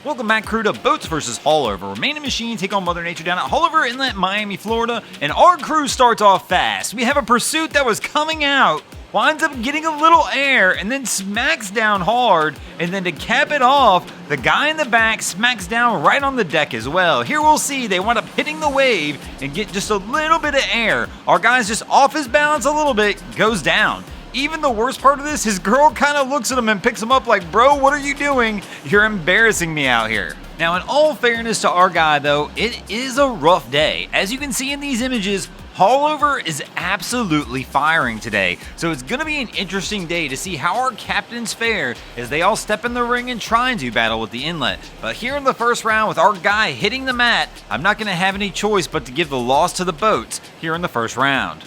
Welcome back, crew, to Boats vs. Haulover, where Man and Machine take on Mother Nature down at Haulover Inlet, Miami, Florida, and our crew starts off fast. We have a pursuit that was coming out, winds up getting a little air, and then smacks down hard, and then to cap it off, the guy in the back smacks down right on the deck as well. Here we'll see they wind up hitting the wave and get just a little bit of air. Our guy's just off his balance a little bit, goes down. Even the worst part of this, his girl kind of looks at him and picks him up like, bro, what are you doing? You're embarrassing me out here. Now, in all fairness to our guy, though, it is a rough day. As you can see in these images, Haulover is absolutely firing today. So it's going to be an interesting day to see how our captains fare as they all step in the ring and try and do battle with the inlet. But here in the first round, with our guy hitting the mat, I'm not going to have any choice but to give the loss to the boats here in the first round.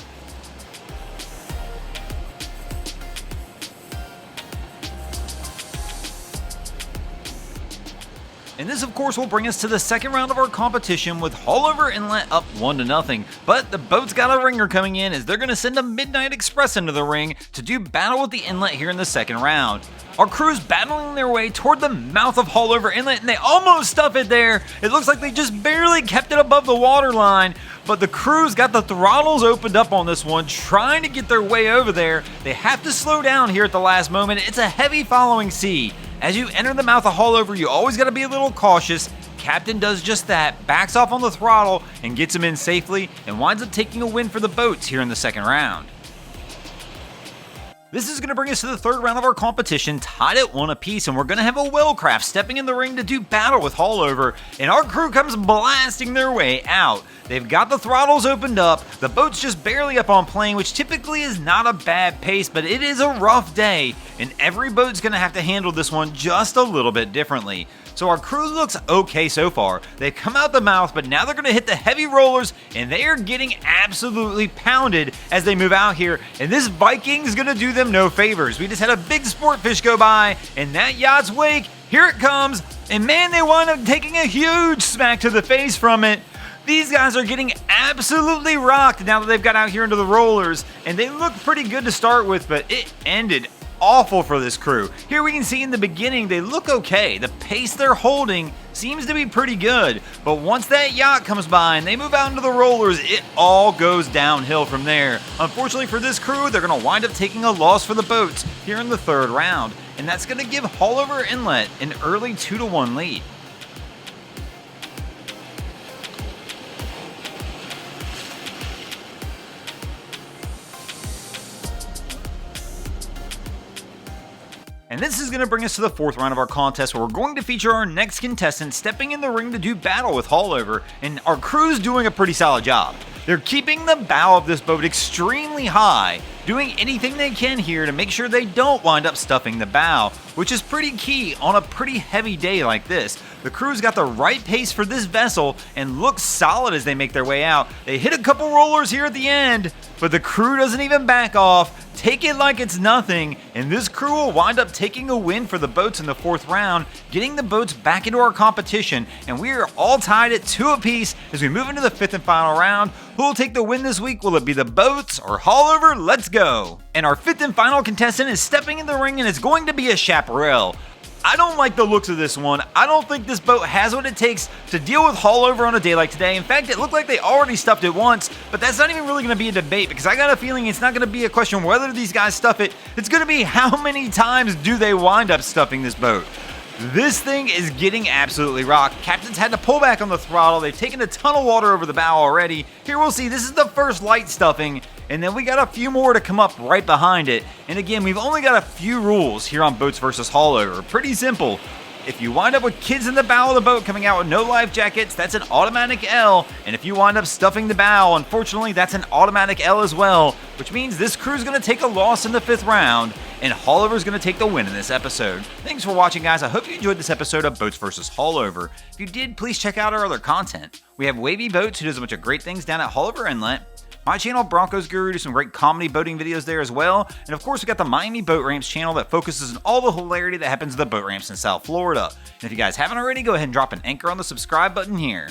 And this, of course, will bring us to the second round of our competition with Haulover Inlet up 1-0. But the boat's got a ringer coming in as they're going to send a Midnight Express into the ring to do battle with the inlet here in the second round. Our crew's battling their way toward the mouth of Haulover Inlet, and they almost stuff it there. It looks like they just barely kept it above the water line, but the crew's got the throttles opened up on this one, trying to get their way over there. They have to slow down here at the last moment. It's a heavy following sea. As you enter the mouth of Haulover, you always got to be a little cautious. Captain does just that, backs off on the throttle and gets him in safely, and winds up taking a win for the boats here in the second round. This is going to bring us to the third round of our competition, tied at 1 apiece, and we're going to have a Wellcraft stepping in the ring to do battle with Haulover, and our crew comes blasting their way out. They've got the throttles opened up, the boat's just barely up on plane, which typically is not a bad pace, but it is a rough day, and every boat's going to have to handle this one just a little bit differently. So our crew looks okay so far. They've come out the mouth, but now they're going to hit the heavy rollers, and they are getting absolutely pounded as they move out here, and this Viking's going to do them no favors. We just had a big sport fish go by, and that yacht's wake, here it comes, and man, they wind up taking a huge smack to the face from it. These guys are getting absolutely rocked now that they've got out here into the rollers, and they look pretty good to start with, but it ended awful for this crew. Here we can see in the beginning they look okay. The pace they're holding seems to be pretty good, but once that yacht comes by and they move out into the rollers, it all goes downhill from there. Unfortunately for this crew, they're going to wind up taking a loss for the boats here in the third round, and that's going to give Haulover Inlet an early 2-1 lead. And this is going to bring us to the fourth round of our contest, where we're going to feature our next contestant stepping in the ring to do battle with Haulover, and our crew's doing a pretty solid job. They're keeping the bow of this boat extremely high, doing anything they can here to make sure they don't wind up stuffing the bow, which is pretty key on a pretty heavy day like this. The crew's got the right pace for this vessel and looks solid as they make their way out. They hit a couple rollers here at the end, but the crew doesn't even back off. Take it like it's nothing, and this crew will wind up taking a win for the boats in the fourth round, getting the boats back into our competition, and we are all tied at 2 apiece as we move into the fifth and final round. Who will take the win this week? Will it be the boats or Haulover? Let's go! And our fifth and final contestant is stepping in the ring, and it's going to be a chaparral. I don't like the looks of this one. I don't think this boat has what it takes to deal with Haulover on a day like today. In fact, it looked like they already stuffed it once, but that's not even really going to be a debate, because I got a feeling it's not going to be a question whether these guys stuff it. It's going to be how many times do they wind up stuffing this boat. This thing is getting absolutely rocked. Captain's had to pull back on the throttle. They've taken a ton of water over the bow already. Here we'll see, this is the first light stuffing, and then we got a few more to come up right behind it. And again, we've only got a few rules here on Boats vs. Haulover. Pretty simple. If you wind up with kids in the bow of the boat coming out with no life jackets, that's an automatic L. And if you wind up stuffing the bow, unfortunately, that's an automatic L as well, which means this crew's going to take a loss in the fifth round, and Haulover's going to take the win in this episode. Thanks for watching, guys. I hope you enjoyed this episode of Boats vs. Haulover. If you did, please check out our other content. We have Wavy Boats, who does a bunch of great things down at Haulover Inlet. My channel, Broncos Guru, do some great comedy boating videos there as well. And of course, we got the Miami Boat Ramps channel that focuses on all the hilarity that happens at the boat ramps in South Florida. And if you guys haven't already, go ahead and drop an anchor on the subscribe button here.